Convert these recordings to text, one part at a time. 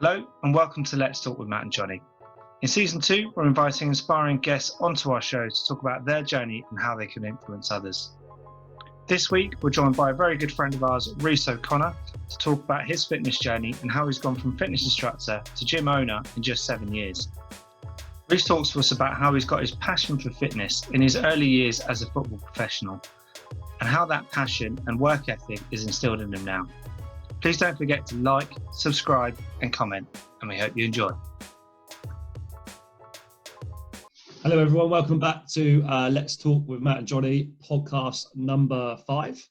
Hello and welcome to Let's Talk with Matt and Johnny. In Season 2, we're inviting inspiring guests onto our show to talk about their journey and how they can influence others. This week, we're joined by a very good friend of ours, Reece to talk about his fitness journey and how he's gone from fitness instructor to gym owner in just 7 years. Reece talks to us about how he's got his passion for fitness in his early years as a football professional and how that passion and work ethic is instilled in him now. Please don't forget to like, subscribe and comment, and we hope you enjoy. Hello everyone, welcome back to Let's Talk with Matt and Johnny, podcast number 5.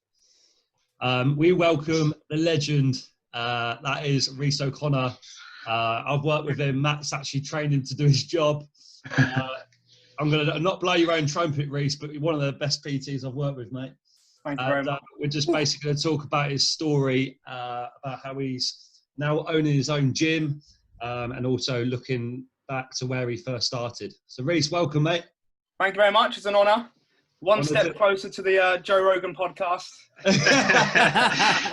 We welcome the legend, that is Reece O'Connor. I've worked with him. Matt's actually trained him to do his job. I'm going to not blow your own trumpet, Reece, but you're one of the best PTs I've worked with, mate. Thank you very much. We're just basically going to talk about his story, about how he's now owning his own gym, and also looking back to where he first started. So Reece, welcome, mate. Thank you very much. It's an honour. One step closer to the Joe Rogan podcast.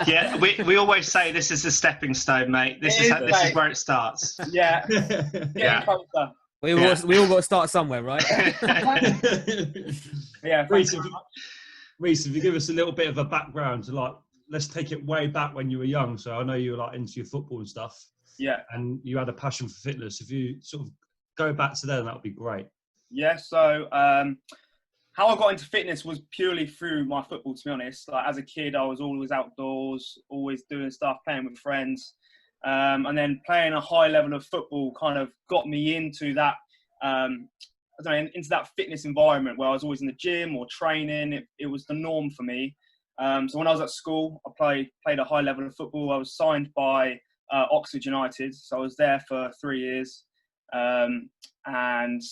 Yeah, we always say this is a stepping stone, mate. This is where it starts. Yeah, getting closer. We all got to start somewhere, right? Yeah, Reece, if you give us a little bit of a background, let's take it way back when you were young. So I know you were into your football and stuff. Yeah. And you had a passion for fitness. If you sort of go back to then, that would be great. Yeah. So how I got into fitness was purely through my football. To be honest, as a kid, I was always outdoors, always doing stuff, playing with friends, and then playing a high level of football kind of got me into that. Into that fitness environment where I was always in the gym or training. It was the norm for me. So when I was at school, I played a high level of football. I was signed by Oxford United, so I was there for 3 years. And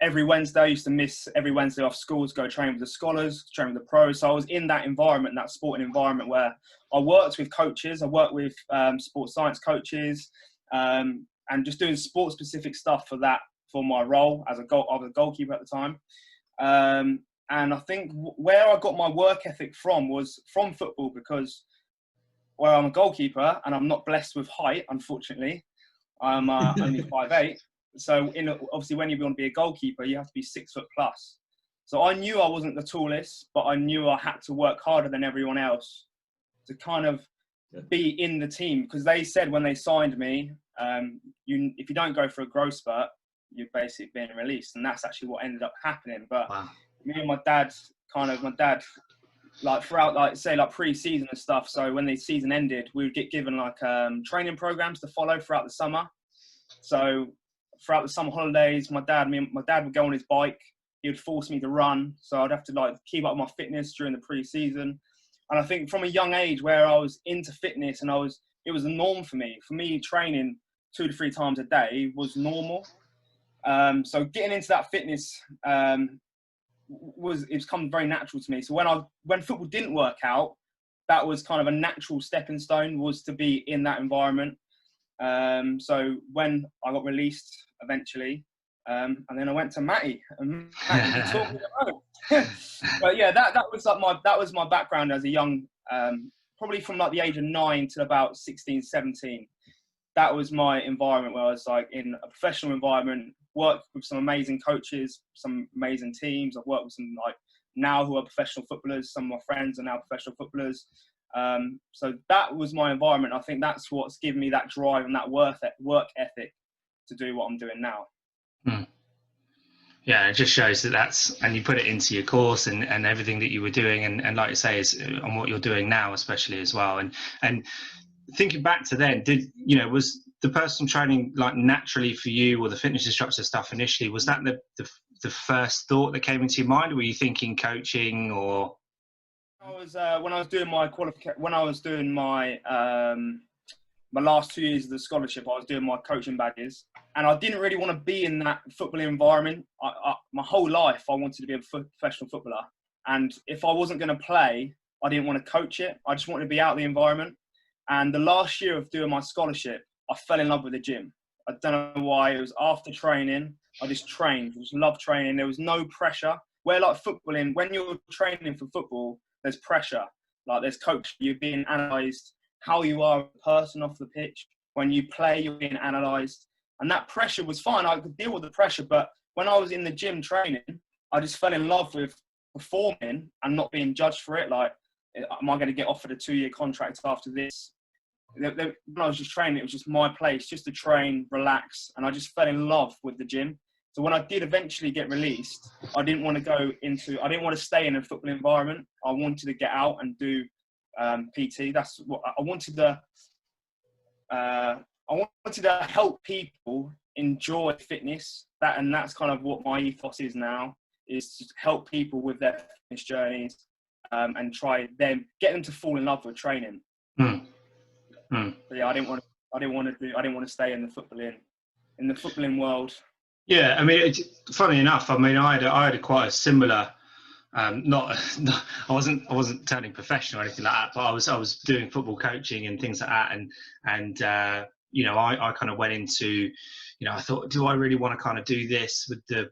every Wednesday, I used to miss every Wednesday off school to go train with the scholars, train with the pros. So I was in that environment, that sporting environment where I worked with coaches. I worked with sports science coaches, and just doing sport-specific stuff for my role I was a goalkeeper at the time. And I think where I got my work ethic from was from football, because I'm a goalkeeper and I'm not blessed with height, unfortunately. I'm only 5'8". So obviously when you want to be a goalkeeper, you have to be 6 foot plus. So I knew I wasn't the tallest, but I knew I had to work harder than everyone else to kind of be in the team. Because they said when they signed me, if you don't go for a growth spurt, you're basically being released. And that's actually what ended up happening. But me and my dad, throughout pre-season and stuff. So when the season ended, we would get given training programs to follow throughout the summer. So throughout the summer holidays, my dad would go on his bike. He would force me to run. So I'd have to keep up my fitness during the pre-season. And I think from a young age where I was into fitness and it was a norm for me. For me, training 2 to 3 times a day was normal. So getting into that fitness, it's come very natural to me. So when football didn't work out, that was kind of a natural stepping stone, was to be in that environment. So when I got released eventually, and then I went to Matty, and Matty taught me the ropes. But yeah, that was my background as a young, probably from the age of 9 to about 16, 17. That was my environment where I was in a professional environment, worked with some amazing coaches, some amazing teams. I've worked with some now who are professional footballers. Some of my friends are now professional footballers. So that was my environment. I think that's what's given me that drive and that work ethic to do what I'm doing now. Yeah, it just shows and you put it into your course and everything that you were doing, and like you say, is on what you're doing now, especially as well. And thinking back to then, was the personal training naturally for you, or the fitness instructor stuff initially? Was that the first thought that came into your mind? Or were you thinking coaching or? When I was doing my my last 2 years of the scholarship, I was doing my coaching badges, and I didn't really want to be in that football environment. My whole life, I wanted to be a professional footballer, and if I wasn't going to play, I didn't want to coach it. I just wanted to be out of the environment. And the last year of doing my scholarship, I fell in love with the gym. I don't know why. It was after training. I just trained. I just loved training. There was no pressure. Where footballing, when you're training for football, there's pressure. There's coach. You're being analysed. How you are a person off the pitch. When you play, you're being analysed. And that pressure was fine. I could deal with the pressure. But when I was in the gym training, I just fell in love with performing and not being judged for it. Like, am I going to get offered a 2-year contract after this? When I was just training, it was just my place, just to train, relax. And I just fell in love with the gym. So when I did eventually get released, I didn't want to stay in a football environment. I wanted to get out and do PT. That's what I wanted to help people enjoy fitness. That's kind of what my ethos is now, is to help people with their fitness journeys, and get them to fall in love with training. But yeah, I didn't want to stay in the footballing world. Yeah, I mean, it's funny enough. I mean, I had a quite a similar. I wasn't turning professional or anything like that, but I was doing football coaching and things like that, and I kind of went into, I thought, do I really want to kind of do this with the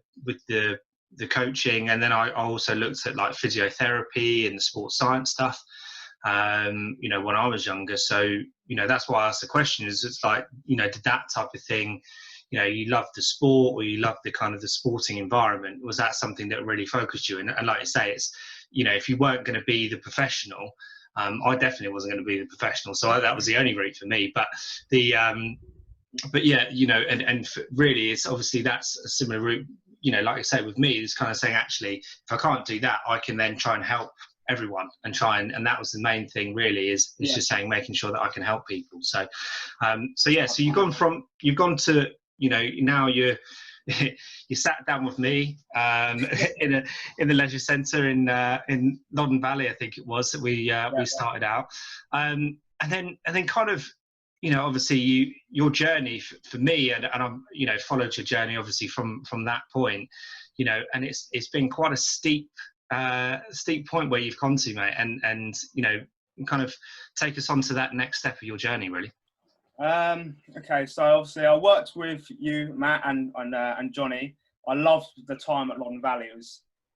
coaching? And then I also looked at like physiotherapy and the sports science stuff, when I was younger. So that's why I asked the question. Is it's like, did that type of thing, you loved the sport, or you loved the kind of the sporting environment? Was that something that really focused you? And like you say, it's, if you weren't going to be the professional, I definitely wasn't going to be the professional. So that was the only route for me. But yeah, really, it's obviously that's a similar route. Like I say, with me, it's kind of saying, actually, if I can't do that, I can then try and help everyone and that was the main thing, really, is just saying, making sure that I can help people. So you've gone to, now you sat down with me in the leisure centre in Loddon Valley, I think it was, that we started out, and then kind of, obviously your journey for me, and I'm, followed your journey obviously from that point, and it's been quite a steep point where you've come to, mate, and kind of take us on to that next step of your journey, really. Okay, so obviously I worked with you, Matt, and Johnny. I loved the time at Loddon Valley.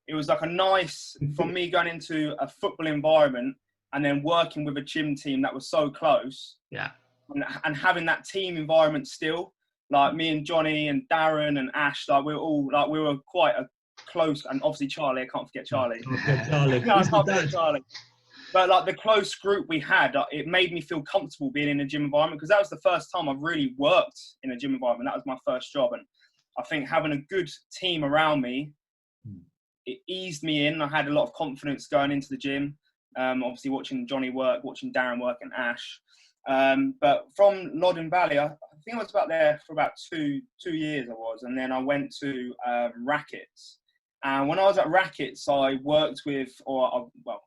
It was like a nice, for me, going into a football environment and then working with a gym team that was so close. Yeah. And having that team environment still, like me and Johnny and Darren and Ash, like we were quite a close, and obviously Charlie, I can't forget Charlie. Charlie. No, I can't forget Charlie. But like the close group we had, it made me feel comfortable being in a gym environment, because that was the first time I've really worked in a gym environment. That was my first job. And I think having a good team around me, it eased me in. I had a lot of confidence going into the gym. Obviously watching Johnny work, watching Darren work, and Ash. But from Loddon Valley, I think I was about there for about two years I was. And then I went to Rackets. And when I was at Rackets, I worked with,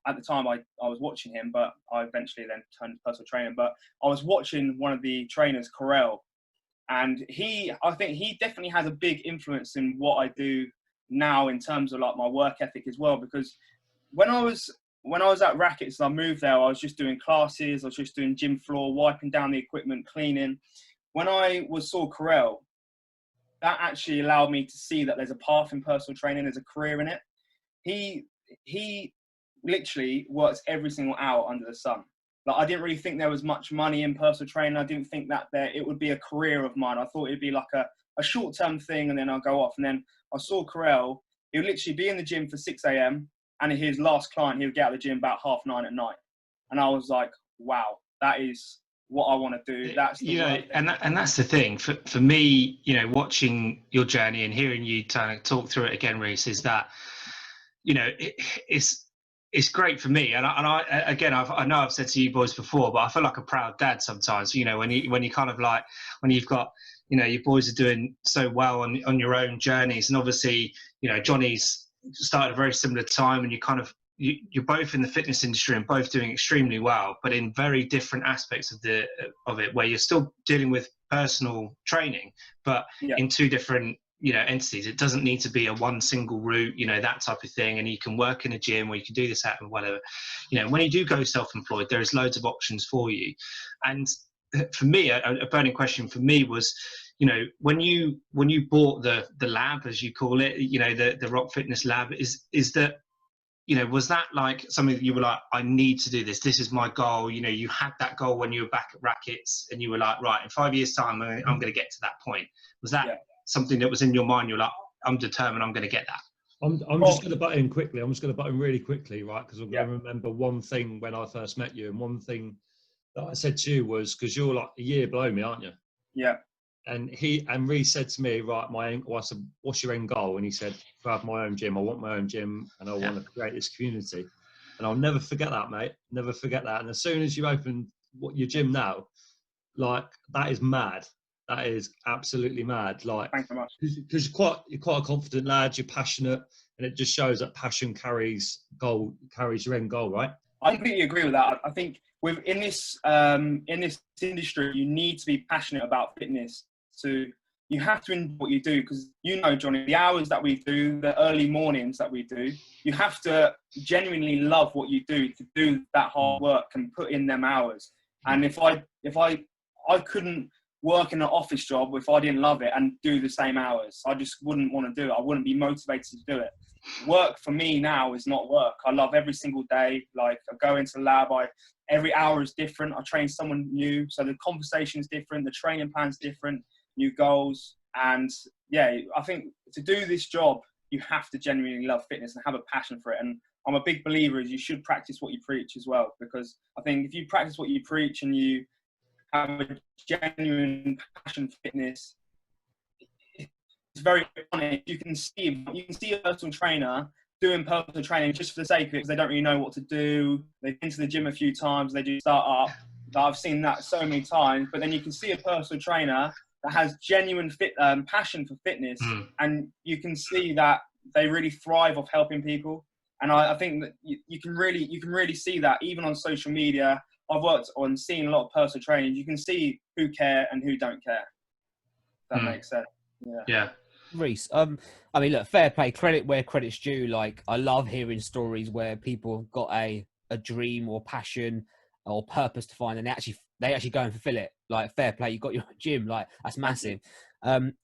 at the time I was watching him, but I eventually then turned to personal trainer. But I was watching one of the trainers, Corell, and I think he definitely has a big influence in what I do now in terms of like my work ethic as well. Because when I was at Rackets and I moved there, I was just doing classes, I was just doing gym floor, wiping down the equipment, cleaning. When I saw Corell, that actually allowed me to see that there's a path in personal training, there's a career in it. He literally works every single hour under the sun. Like, I didn't really think there was much money in personal training. I didn't think that it would be a career of mine. I thought it'd be like a short-term thing and then I'll go off. And then I saw Corell, he would literally be in the gym for 6 a.m. and his last client, he would get out of the gym about 9:30 at night. And I was like, wow, that is what I want to do. That's the and that's the thing for me, watching your journey and hearing you talk through it again, Reece, is that it's great for me, and I know I've said to you boys before, but I feel like a proud dad sometimes, when you kind of like, when you've got, your boys are doing so well on your own journeys, and obviously Johnny's started a very similar time, and you're both in the fitness industry and both doing extremely well, but in very different aspects of it, where you're still dealing with personal training, but in two different entities. It doesn't need to be a one single route, that type of thing. And you can work in a gym, or you can do this at and whatever. When you do go self-employed, there is loads of options for you. And for me, a burning question for me was, when you bought the lab, as you call it, the Rock Fitness Lab, is that was that like something that you were like, I need to do this. This is my goal. You had that goal when you were back at Rackets, and you were like, right, in 5 years' time, I'm going to get to that point. Was that something that was in your mind? You're like, I'm determined. I'm going to get that. I'm just going to butt in quickly. I'm just going to butt in really quickly, right? Because I'm going to remember one thing when I first met you, and one thing that I said to you was, because you're like a year below me, aren't you? Yeah. And Reece said to me, right, I said, what's your end goal? And he said, to have my own gym. I want my own gym, and I want to create this community. And I'll never forget that, mate. Never forget that. And as soon as you open your gym now, like, that is mad. That is absolutely mad. Like, thanks so much. Because you're quite a confident lad. You're passionate, and it just shows that passion carries your end goal, right? I completely agree with that. I think in this industry, you need to be passionate about fitness. So you have to enjoy what you do, because Johnny, the hours that we do, the early mornings that we do, you have to genuinely love what you do to do that hard work and put in them hours. And if I couldn't work in an office job if I didn't love it and do the same hours. I just wouldn't want to do it. I wouldn't be motivated to do it. Work for me now is not work. I love every single day. Like, I go into the lab, every hour is different. I train someone new. So the conversation is different. The training plan's different, new goals. And yeah, I think to do this job, you have to genuinely love fitness and have a passion for it. And I'm a big believer is you should practice what you preach as well, because I think if you practice what you preach and you have a genuine passion for fitness, it's very funny. You can see a personal trainer doing personal training just for the sake of it, because they don't really know what to do. They've been to the gym a few times, they do start up. I've seen that so many times. But then you can see a personal trainer that has genuine passion for fitness, and you can see that they really thrive off helping people. And I think that you can really see that even on social media. I've worked on seeing a lot of personal trainers. You can see who care and who don't care. If that makes sense. Yeah. Reece, I mean, look, fair play, credit where credit's due. Like, I love hearing stories where people have got a dream or passion or purpose to find, and they actually go and fulfill it. Like, fair play, you got your gym. Like, that's massive.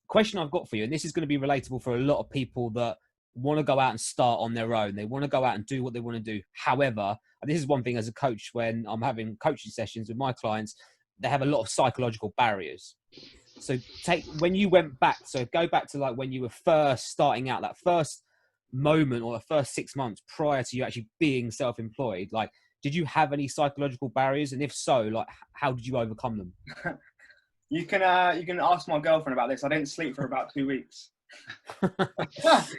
Question I've got for you, and this is going to be relatable for a lot of people that want to go out and start on their own. They want to go out and do what they want to do. However, and this is one thing as a coach, when I'm having coaching sessions with my clients, they have a lot of psychological barriers. So when you went back, so go back to like when you were first starting out, that first moment or the first 6 months prior to you actually being self-employed, like, did you have any psychological barriers? And if so, like, how did you overcome them? You can ask my girlfriend about this. I didn't sleep for about 2 weeks. That's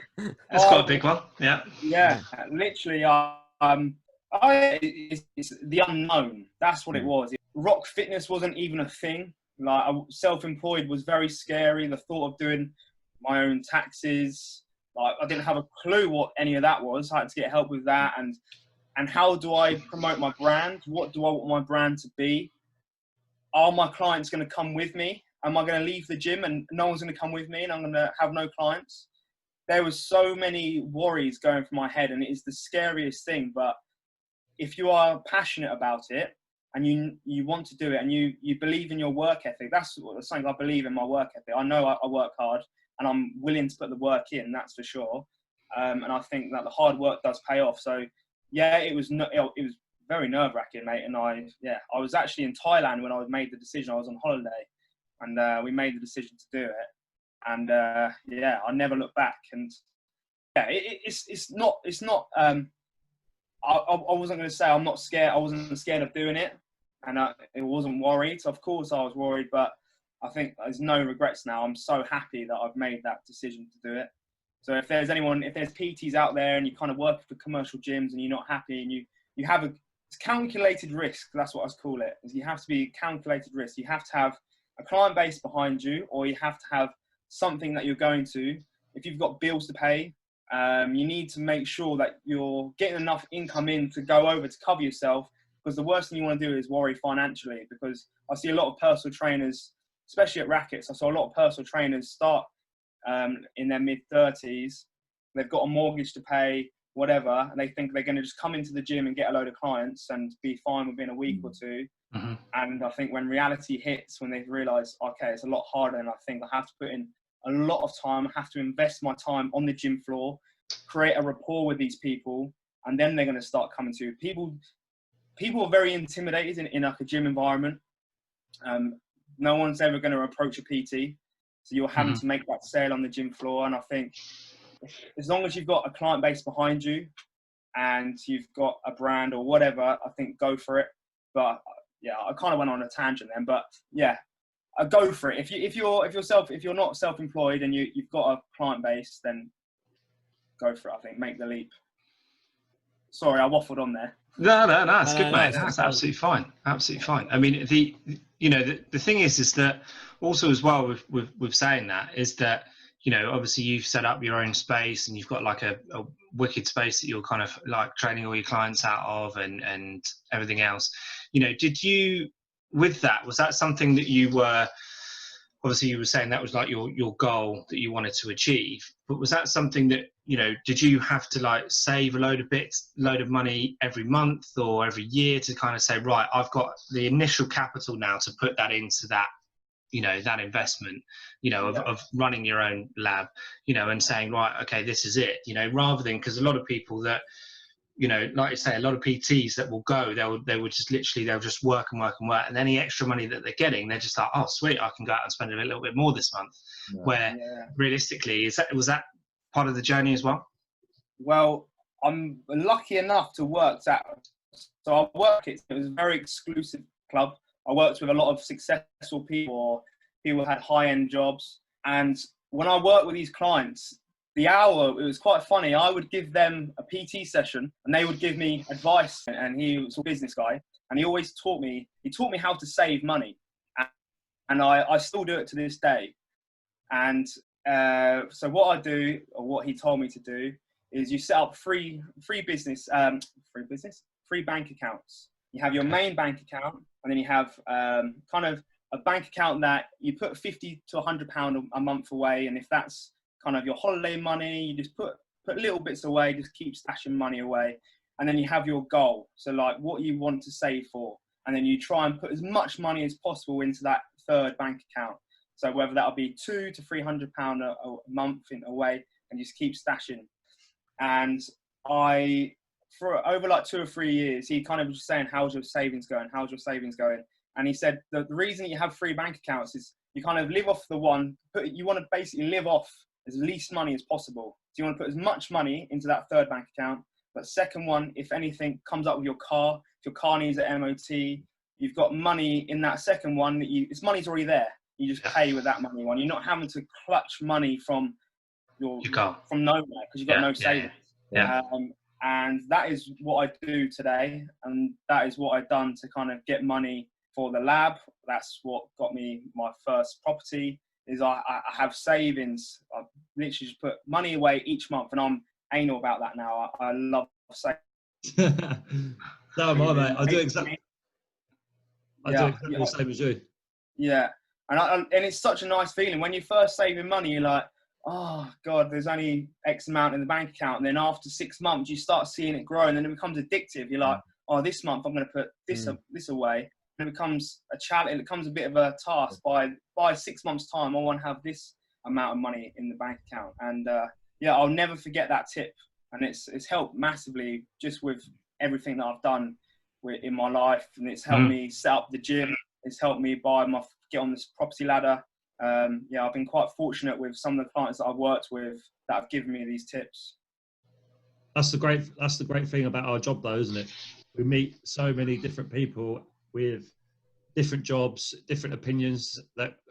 quite a big one. Yeah, literally. It's the unknown. That's what it was. Rock fitness wasn't even a thing. Like, self-employed was very scary. The thought of doing my own taxes, like, I didn't have a clue what any of that was. I had to get help with that. And how do I promote my brand? What do I want my brand to be? Are my clients going to come with me? Am I going to leave the gym and no one's going to come with me and I'm going to have no clients? There was so many worries going through my head, and it is the scariest thing. But if you are passionate about it and you want to do it and you believe in your work ethic, that's something I believe in, my work ethic. I know I work hard and I'm willing to put the work in, that's for sure. And I think that the hard work does pay off. So yeah, it was very nerve-wracking, mate. And I was actually in Thailand when I made the decision. I was on holiday, and we made the decision to do it. And I never looked back. And yeah, it's not. I wasn't going to say I'm not scared. I wasn't scared of doing it, and it wasn't worried. Of course, I was worried, but I think there's no regrets now. I'm so happy that I've made that decision to do it. So if there's PTs out there and you kind of work for commercial gyms and you're not happy and you have it's calculated risk, that's what I call it. Is you have to be calculated risk. You have to have a client base behind you, or you have to have something that you're going to. If you've got bills to pay, you need to make sure that you're getting enough income in to go over to cover yourself, because the worst thing you want to do is worry financially. Because I see a lot of personal trainers, especially at Rackets, I saw a lot of personal trainers start in their mid-30s. They've got a mortgage to pay, whatever, and they think they're going to just come into the gym and get a load of clients and be fine within a week or two. Mm-hmm. And I think when reality hits, when they've realised, okay, it's a lot harder, and I think I have to put in a lot of time, I have to invest my time on the gym floor, create a rapport with these people, and then they're going to start coming to you. People are very intimidated in like a gym environment. No one's ever going to approach a PT, so you're having to make that sale on the gym floor. And I think as long as you've got a client base behind you and you've got a brand or whatever, I think go for it. But yeah, I kind of went on a tangent then, but yeah, go for it. If you're not self-employed and you've got a client base, then go for it. I think make the leap. Sorry, I waffled on there. No, it's good, mate. No, That's absolutely fine. Absolutely fine. I mean, the thing is that also as well with saying that is that, obviously you've set up your own space and you've got like a wicked space that you're kind of like training all your clients out of and everything else. Did you, with that, was that something that you were, obviously you were saying that was like your goal that you wanted to achieve, but was that something that, did you have to like save a load of money every month or every year to kind of say, right, I've got the initial capital now to put that into that, that investment, of running your own lab, and saying, right, okay, this is it, rather than, because a lot of people that, like you say, a lot of PTs that will go, they'll just work and work and work, and any extra money that they're getting, they're just like, oh sweet, I can go out and spend a little bit more this month. Where realistically, was that part of the journey as well? Well, I'm lucky enough to work at, so it was a very exclusive club. I worked with a lot of successful people, or people who had high-end jobs, and when I worked with these clients, the hour, it was quite funny. I would give them a PT session and they would give me advice, and he was a business guy, and he always taught me how to save money, and I still do it to this day. And so what I do, or what he told me to do, is you set up free bank accounts. You have your main bank account, and then you have kind of a bank account that you put £50 to £100 a month away, and if that's kind of your holiday money, you just put little bits away, just keep stashing money away. And then you have your goal, so like what you want to save for, and then you try and put as much money as possible into that third bank account. So whether that'll be £200 to £300 a month away, and just keep stashing. And for over like 2 or 3 years, he kind of was saying, how's your savings going? How's your savings going? And he said the reason you have 3 bank accounts is you kind of live off the one, you want to basically live off as least money as possible. So you want to put as much money into that third bank account. But second one, if anything comes up with your car, if your car needs an MOT, you've got money in that second one that money's already there. You just pay with that money one. You're not having to clutch money from from nowhere because you've got no savings. And that is what I do today, and that is what I've done to kind of get money for the lab. That's what got me my first property. Is I have savings. I literally just put money away each month, and I'm anal about that now. I love savings. No, my mate. I do exactly the same as you. Yeah, and it's such a nice feeling when you're first saving money. You're like, oh God, there's only X amount in the bank account, and then after 6 months, you start seeing it grow, and then it becomes addictive. You're like, oh, this month I'm going to put this away. And it becomes a challenge. It becomes a bit of a task. By 6 months' time, I want to have this amount of money in the bank account. And I'll never forget that tip. And it's helped massively just with everything that I've done in my life. And it's helped me set up the gym. It's helped me get on this property ladder. I've been quite fortunate with some of the clients that I've worked with that have given me these tips. That's the great thing about our job, though, isn't it? We meet so many different people with different jobs, different opinions,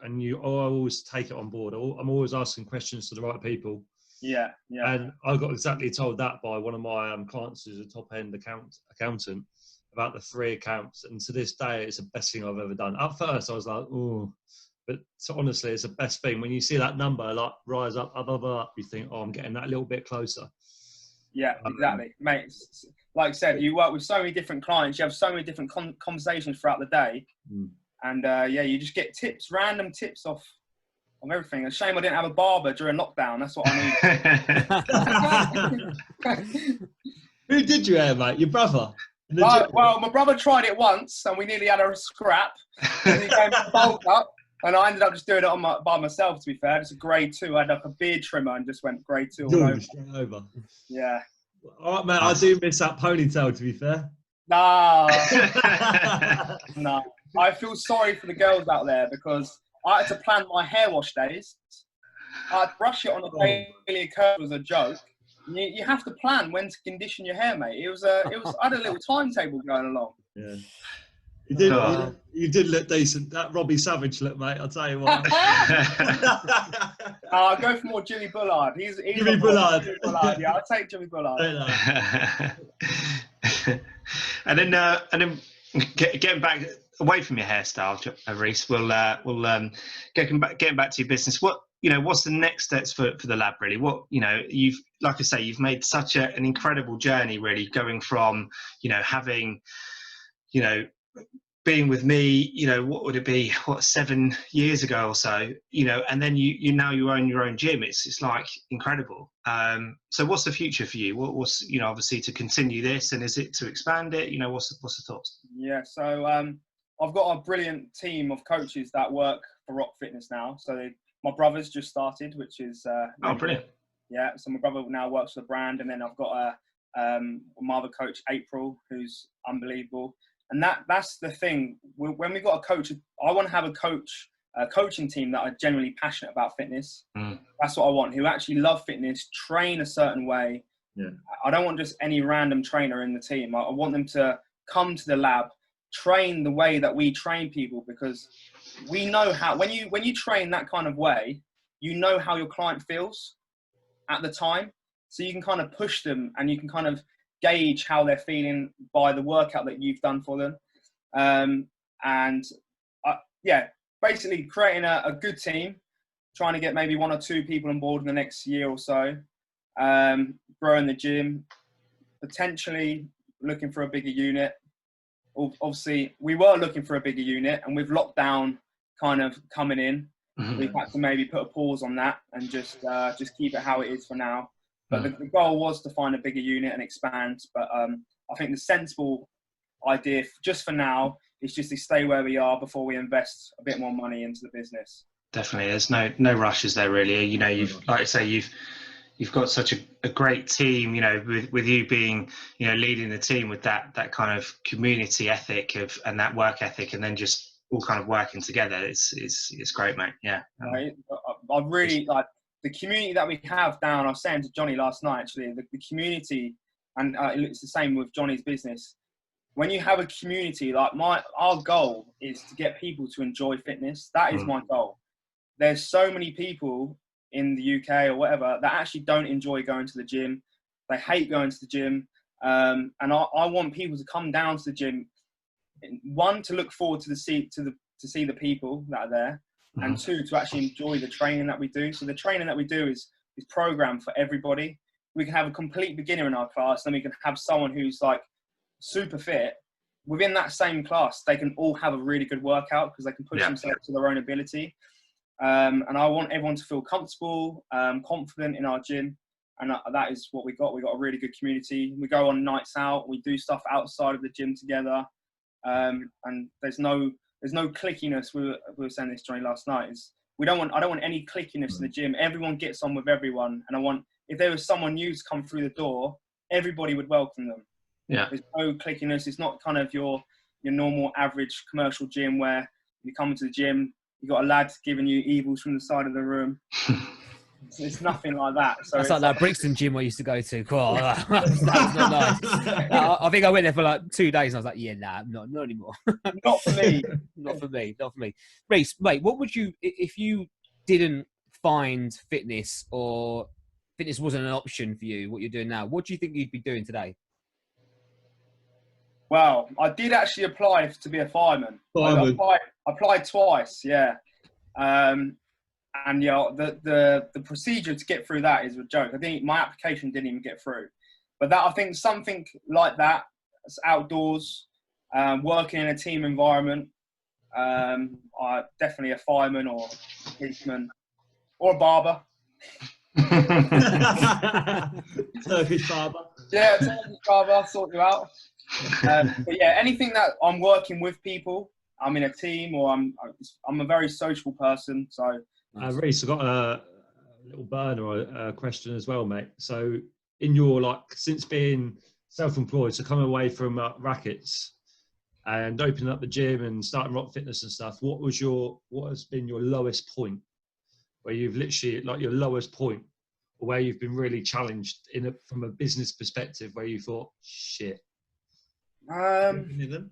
and you always take it on board. I'm always asking questions to the right people. Yeah. And I got exactly told that by one of my clients who's a top-end accountant about the 3 accounts. And to this day, it's the best thing I've ever done. At first, I was like, oh, but so honestly, it's the best thing. When you see that number like rise up, you think, oh, I'm getting that little bit closer. Yeah, exactly, mate. Like I said, you work with so many different clients. You have so many different conversations throughout the day, and you just get random tips off everything. A shame I didn't have a barber during lockdown. That's what I need. Who did you have, mate? Your brother? Well, my brother tried it once, and we nearly had a scrap. And he came bulk up. And I ended up just doing it by myself, to be fair. It's a grade 2. I had like a beard trimmer and just went grade 2 all over. over. Yeah. All right, mate. I do miss that ponytail. To be fair. Nah, no. I feel sorry for the girls out there because I had to plan my hair wash days. I'd brush it on a daily occurrence as a joke. You have to plan when to condition your hair, mate. I had a little timetable going along. Yeah. You did look decent. That Robbie Savage look, mate. I'll tell you what. I'll go for more Jimmy Bullard. He's Jimmy Bullard. Yeah, I'll take Jimmy Bullard. And then getting back away from your hairstyle, Reece, we'll getting back to your business. What's the next steps for the lab, really? You've, like I say, you've made such an incredible journey, really, going from, having, being with me, what would it be, 7 years ago or so, and then you now you own your own gym. It's like incredible. So what's the future for you? What's obviously to continue this, and is it to expand it? What's the thoughts? Yeah, so I've got a brilliant team of coaches that work for Rock Fitness now. So my brother's just started, which is really brilliant. Good. Yeah, so my brother now works for the brand, and then I've got my other coach, April, who's unbelievable. And that's the thing. When we got a coach, I want to have a coaching team that are genuinely passionate about fitness. That's what I want, who actually love fitness, train a certain way. Yeah. I don't want just any random trainer in the team. I want them to come to the lab, train the way that we train people, because we know how, when you train that kind of way, you know how your client feels at the time. So you can kind of push them, and you can kind of gauge how they're feeling by the workout that you've done for them. Basically creating a good team, trying to get maybe 1 or 2 people on board in the next year or so, growing the gym, potentially looking for a bigger unit. Obviously, we were looking for a bigger unit, and with lockdown kind of coming in, we've had to maybe put a pause on that and just keep it how it is for now. But the goal was to find a bigger unit and expand. But I think the sensible idea, just for now, is just to stay where we are before we invest a bit more money into the business. Definitely, there's no rushes there, really. You've, like I say, you've got such a great team. With you being, leading the team with that kind of community ethic and that work ethic, and then just all kind of working together. It's great, mate. Yeah. I really like the community that we have down. I was saying to Johnny last night, actually, the community, and it's the same with Johnny's business. When you have a community, like our goal is to get people to enjoy fitness. That is my goal. There's so many people in the UK or whatever that actually don't enjoy going to the gym. They hate going to the gym. And I want people to come down to the gym. 1, to look forward to see the people that are there, and 2, to actually enjoy the training that we do. So the training that we do is programmed for everybody. We can have a complete beginner in our class, then we can have someone who's like super fit. Within that same class, they can all have a really good workout because they can push themselves to their own ability. And I want everyone to feel comfortable, confident in our gym. And that is what we got. We got a really good community. We go on nights out. We do stuff outside of the gym together. And there's no clickiness. We were saying this, Johnny, last night. I don't want any clickiness in the gym. Everyone gets on with everyone. And if there was someone new to come through the door, everybody would welcome them. Yeah. There's no clickiness. It's not kind of your normal average commercial gym where you come into the gym, you got a lad giving you evils from the side of the room. It's nothing like that. So that's like that Brixton gym I used to go to. Cool. That was not nice. I think I went there for like 2 days and I was like, yeah, nah, not anymore. Not for me. Not for me. Reece, mate, what would you, if you didn't find fitness, or fitness wasn't an option for you, what you're doing now, what do you think you'd be doing today? Well, I did actually apply to be a fireman. I applied twice, yeah. And the procedure to get through that is a joke. I think my application didn't even get through. But I think something like that, it's outdoors, working in a team environment, definitely a fireman or a policeman or a barber. Turkish barber. Yeah, Turkish barber, I'll sort you out. But yeah, anything that I'm working with people, I'm in a team, or I'm a very sociable person. So, Reece, I've got a little burner or a question as well, mate. So in your, like, since being self-employed, so coming away from rackets and opening up the gym and starting Rock Fitness and stuff, what has been your lowest point, where you've literally, like, your lowest point, or where you've been really challenged from a business perspective, where you thought, shit? Any of them?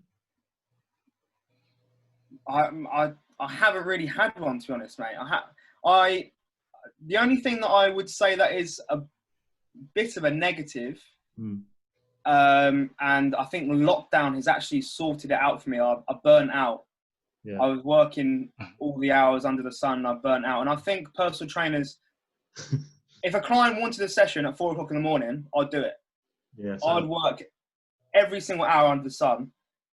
I haven't really had one, to be honest, mate. The only thing that I would say that is a bit of a negative, and I think lockdown has actually sorted it out for me. I burnt out. Yeah. I was working all the hours under the sun, and I burnt out. And I think personal trainers, if a client wanted a session at 4 o'clock in the morning, I'd do it. Yeah, I'd work every single hour under the sun.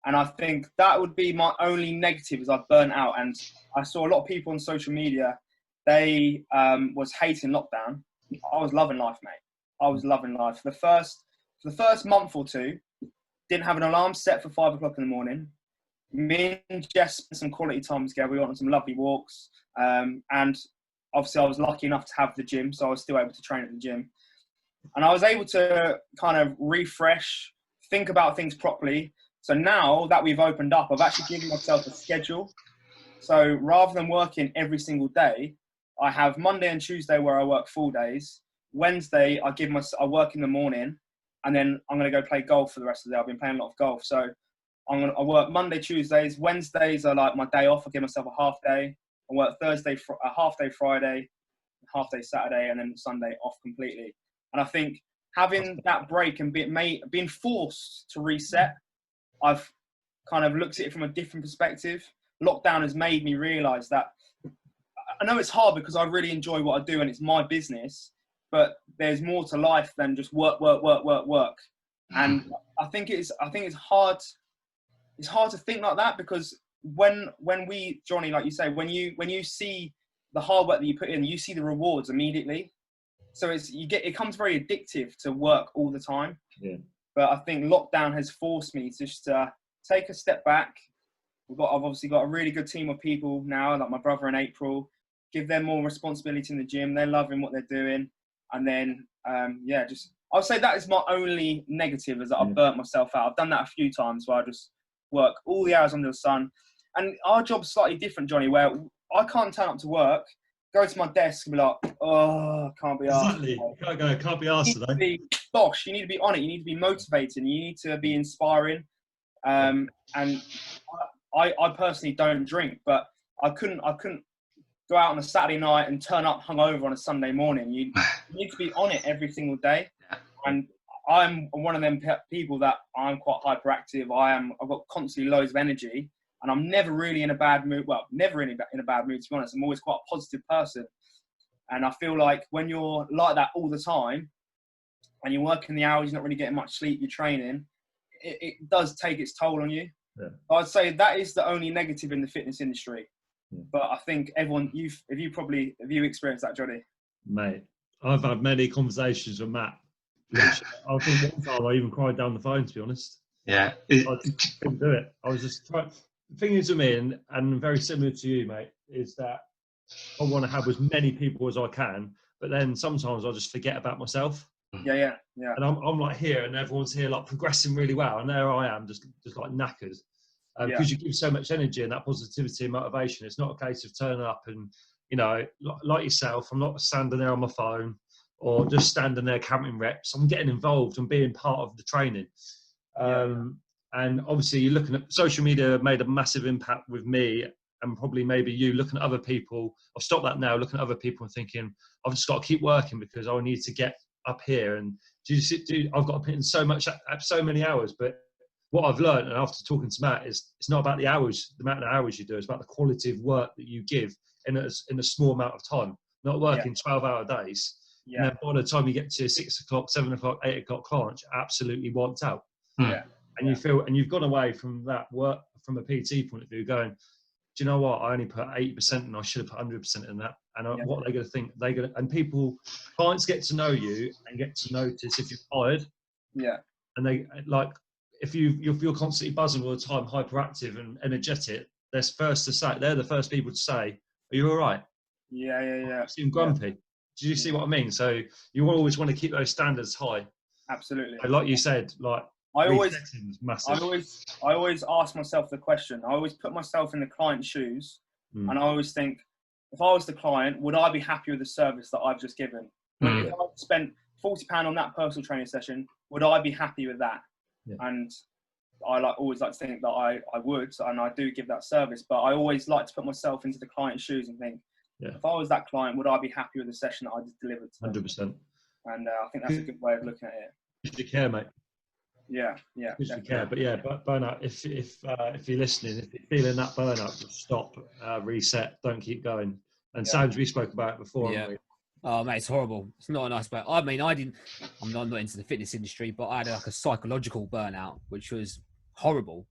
And I think that would be my only negative, is I've burnt out. And I saw a lot of people on social media, they was hating lockdown. I was loving life, mate. I was loving life. For the first month or two, didn't have an alarm set for 5 o'clock in the morning. Me and Jess spent some quality time together. We went on some lovely walks. And obviously I was lucky enough to have the gym, so I was still able to train at the gym. And I was able to kind of refresh, think about things properly. So now that we've opened up, I've actually given myself a schedule. So rather than working every single day, I have Monday and Tuesday where I work full days. Wednesday, I work in the morning, and then I'm going to go play golf for the rest of the day. I've been playing a lot of golf. So I work Monday, Tuesdays. Wednesdays are like my day off. I give myself a half day. I work Thursday, a half day Friday, half day Saturday, and then Sunday off completely. And I think having that break and being forced to reset, I've kind of looked at it from a different perspective. Lockdown has made me realise that I know it's hard because I really enjoy what I do and it's my business, but there's more to life than just work. And I think it's hard. It's hard to think like that, because when we, Johnny, like you say, when you see the hard work that you put in, you see the rewards immediately. So it comes very addictive to work all the time. Yeah. But I think lockdown has forced me to just take a step back. I've obviously got a really good team of people now, like my brother and April. Give them more responsibility in the gym. They're loving what they're doing. And then, I'll say that is my only negative, is that I've burnt myself out. I've done that a few times where I just work all the hours under the sun. And our job's slightly different, Johnny, where I can't turn up to work, go to my desk and be like, oh, can't be asked. Exactly. Can't be asked today. Bosh, you need to be on it. You need to be motivating. You need to be inspiring. And I personally don't drink, but I couldn't go out on a Saturday night and turn up hungover on a Sunday morning. You need to be on it every single day. And I'm one of them people that I'm quite hyperactive. I've got constantly loads of energy, and I'm never really in a bad mood. Well, never in a bad mood, to be honest. I'm always quite a positive person. And I feel like when you're like that all the time, and you're working the hours, you're not really getting much sleep, you're training, it does take its toll on you. Yeah. I'd say that is the only negative in the fitness industry. Yeah. But I think everyone, have you experienced that, Johnny? Mate, I've had many conversations with Matt. I think one time I even cried down the phone, to be honest. Yeah. I just couldn't do it. I was just trying. The thing is with me, and very similar to you, mate, is that I want to have as many people as I can, but then sometimes I just forget about myself. Yeah. And I'm like here, and everyone's here like progressing really well, and there I am, just like knackered. Because you give so much energy and that positivity and motivation. It's not a case of turning up and, like yourself, I'm not standing there on my phone or just standing there counting reps. I'm getting involved and being part of the training. And obviously you're looking at social media made a massive impact with me, and probably maybe you looking at other people. I've stopped that now, looking at other people and thinking, I've just got to keep working because I need to get up here. And I've got to put in so many hours, but what I've learned, and after talking to Matt, is it's not about the hours, the amount of hours you do. It's about the quality of work that you give in a small amount of time. Not working 12-hour days. Yeah. And then by the time you get to 6 o'clock, 7 o'clock, 8 o'clock clients, you're absolutely wiped out. Yeah. And you've gone away from that work from a PT point of view, going, do you know what? I only put 80% and I should have put 100% in that. And what are they going to think? And clients get to know you and get to notice if you're tired. Yeah. And they if you're constantly buzzing all the time, hyperactive and energetic, they're the first people to say, are you all right? Yeah. You seem grumpy. Do Do you see what I mean? So you always want to keep those standards high. Absolutely. So like you said, like I always massive. I always ask myself the question. I always put myself in the client's shoes, and I always think, if I was the client, would I be happy with the service that I've just given? If I spent £40 on that personal training session, would I be happy with that? Yeah. And I always like to think that I would, and I do give that service. But I always like to put myself into the client's shoes and think, if I was that client, would I be happy with the session that I just delivered to them? 100%. And I think that's a good way of looking at it. Because you care, mate. Yeah. Because you care. But yeah, burnout. If you're listening, if you're feeling that burnout, just stop, reset, don't keep going. And Sam, we spoke about it before. Yeah. Oh mate, it's horrible. It's not a nice burnout. I mean, I'm not into the fitness industry, but I had like a psychological burnout, which was horrible.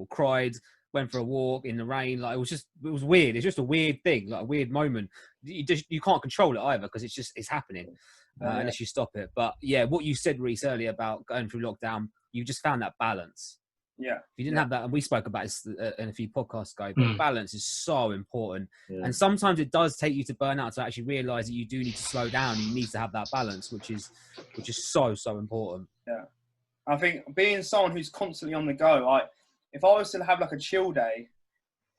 Cried, went for a walk in the rain. Like it was weird. It's just a weird thing, like a weird moment. You can't control it either because it's happening unless you stop it. But yeah, what you said, Reece, earlier about going through lockdown, you just found that balance. Yeah. If you didn't have that, and we spoke about this in a few podcasts ago, but balance is so important. Yeah. And sometimes it does take you to burnout to actually realise that you do need to slow down. You need to have that balance, which is so important. Yeah. I think being someone who's constantly on the go, if I was to have like a chill day,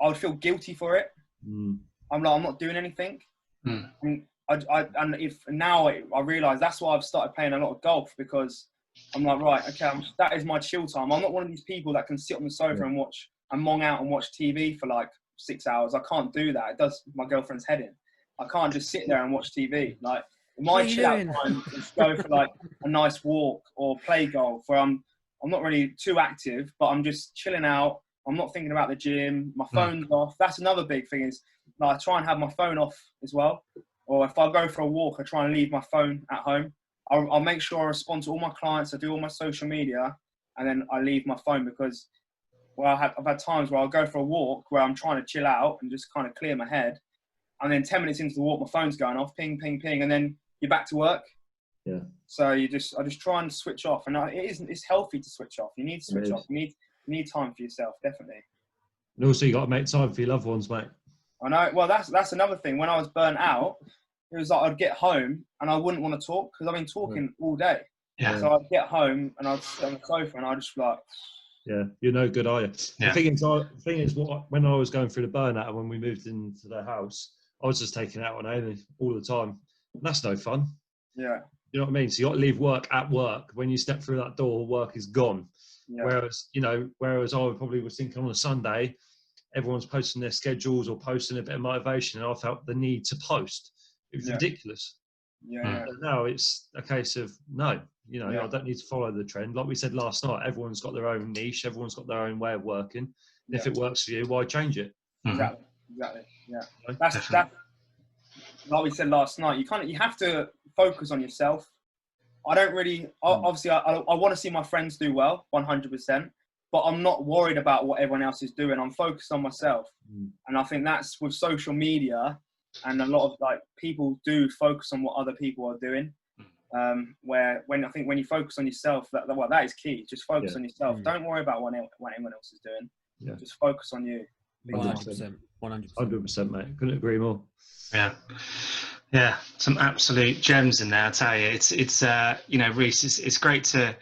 I would feel guilty for it. I'm not doing anything. And if now I realise that's why I've started playing a lot of golf, because I'm like, right, okay, that is my chill time. I'm not one of these people that can sit on the sofa and watch and mong out and watch TV for like 6 hours. I can't do that. It does my girlfriend's head in. I can't just sit there and watch TV. Like my chill out time is go for like a nice walk or play golf, where I'm not really too active, but I'm just chilling out. I'm not thinking about the gym. My phone's off. That's another big thing, is like I try and have my phone off as well. Or if I go for a walk, I try and leave my phone at home. I'll make sure I respond to all my clients. I do all my social media, and then I leave my phone, because I've had times where I'll go for a walk where I'm trying to chill out and just kind of clear my head. And then 10 minutes into the walk, my phone's going off, ping, ping, ping. And then you're back to work. Yeah. So I just try and switch off. And it's healthy to switch off. You need to switch off. You need time for yourself, definitely. And also you got to make time for your loved ones, mate. I know. Well, that's another thing. When I was burnt out, it was like I'd get home and I wouldn't want to talk, because I've been talking all day. Yeah. So I'd get home and I'd sit on the sofa and I'd just be like... Yeah, you're no good, are you? Yeah. The thing is, when I was going through the burnout and when we moved into the house, I was just taking it out on Amy all the time. And that's no fun. Yeah. You know what I mean? So you got to leave work at work. When you step through that door, work is gone. Yeah. Whereas I probably was thinking on a Sunday, everyone's posting their schedules or posting a bit of motivation, and I felt the need to post. It was ridiculous. Yeah. And now it's a case of I don't need to follow the trend. Like we said last night, everyone's got their own niche. Everyone's got their own way of working. And if it works for you, why change it? Exactly. Yeah. That's like we said last night. You have to focus on yourself. I don't really. Obviously, I want to see my friends do well, 100%. But I'm not worried about what everyone else is doing. I'm focused on myself. And I think that's with social media. And a lot of people do focus on what other people are doing. When you focus on yourself, that is key. Just focus on yourself. Don't worry about what anyone else is doing. Yeah. Just focus on you. 100%. 100%, mate. Couldn't agree more. Yeah. Some absolute gems in there. I tell you, it's Reece. It's great to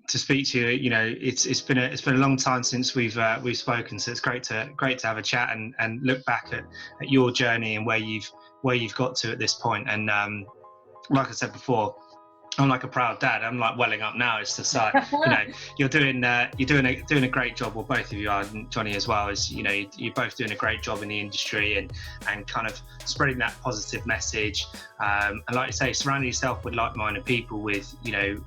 speak to you. It's been a long time since we've spoken, so it's great to have a chat and look back at your journey and where you've got to at this point. And like I said before, I'm like a proud dad. I'm like welling up now. It's just like you're doing a great job. Well, both of you are, Johnny as well. As you're both doing a great job in the industry and kind of spreading that positive message. And like you say, surrounding yourself with like-minded people, with your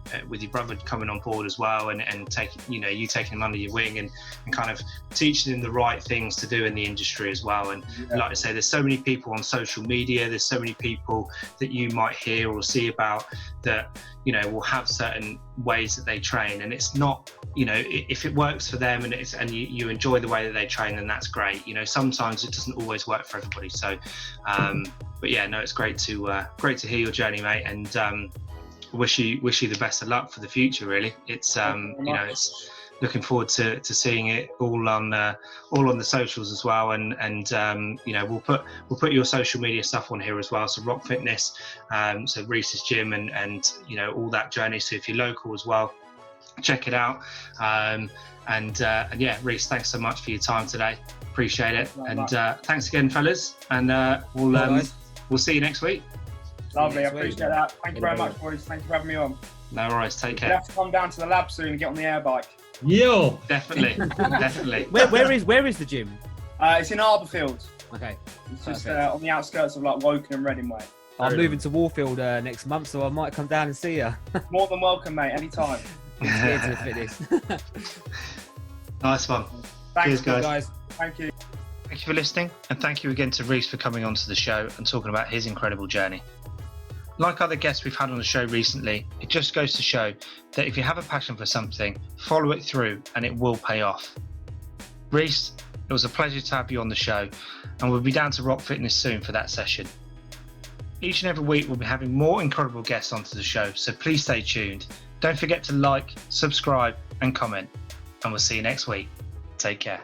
brother coming on board as well, and taking you taking him under your wing and kind of teaching him the right things to do in the industry as well. And like I say, there's so many people on social media. There's so many people that you might hear or see about that will have certain ways that they train, and it's not if it works for them and you enjoy the way that they train, then that's great. Sometimes it doesn't always work for everybody. So but it's great to hear your journey, mate, and wish you the best of luck for the future. Really, it's looking forward to seeing it all on the socials as well, and you know, we'll put your social media stuff on here as well. So Rock Fitness, so Reece's gym, and you know, all that journey. So if you're local as well, check it out. And yeah, Reece, thanks so much for your time today. Appreciate it. And thanks again, fellas. And we'll see you next week. Lovely, I appreciate that. Thank you very much, boys. Thank you for having me on. No worries. Take care. You have to come down to the lab soon and get on the air bike. Yo, Definitely, definitely. Where is the gym? It's in Arborfield. Okay. It's just on the outskirts of like Woking and Reading way. I'm moving to Warfield next month, so I might come down and see you. More than welcome, mate. Anytime. Scared to the fitness. Nice one. Thanks, Cheers, guys. Thank you. Thank you for listening, and thank you again to Reece for coming onto the show and talking about his incredible journey. Like other guests we've had on the show recently, it just goes to show that if you have a passion for something, follow it through and it will pay off. Reece, it was a pleasure to have you on the show, and we'll be down to Rock Fitness soon for that session. Each and every week we'll be having more incredible guests onto the show, so please stay tuned. Don't forget to like, subscribe and comment, and we'll see you next week. Take care.